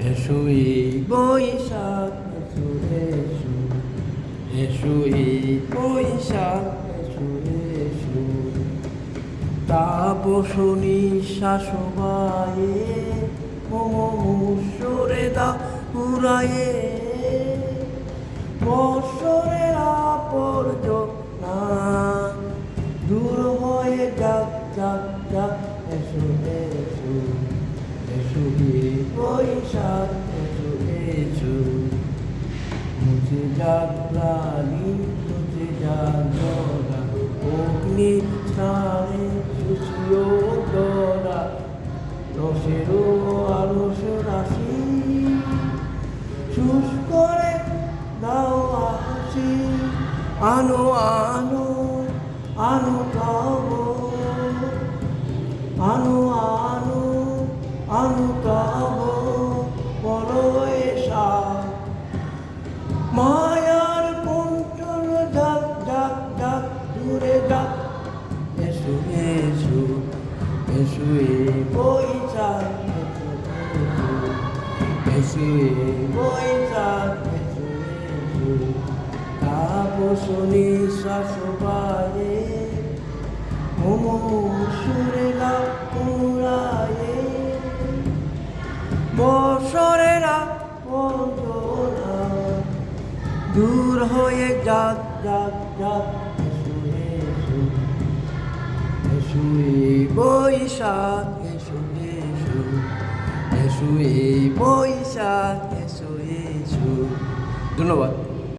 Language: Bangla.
এসো এই বৈশাখ এসো এসো এসো এই বৈশাখ এসো এসো তাপসনী শাসবায়ে মুসরে দা উড়ায়ে বৎসরের আবর্জনা দূর হয়ে যাক যাক যাক এসো এসো এসো হে বৈশাখ এসো এসো মুঝে যাক প্রাণী মুঝে যাক জরা অগ্নি স্নানে সুশিও দরা রসেরও আরস রাশি শুষ করে দাও আসি আনো আনো আনো কাব আনো আনো আনো কাব বড় এসা মায়ার কণ্ঠল ডাক ডাক ডাক দূরে ডাক এসো এসো এসো এ বৈশাখ এসো এ বৈশাখ এসো এসো তাপসনী শাসবায়ে মুসুরে না পুরায়ে বৎসরেরা বন্দনা দূর হয়ে যাক যাক যাক এসো এসো এসো এই বৈশাখ এসো এসো এসো এই বৈশাখ এসো এসো ধন্যবাদ।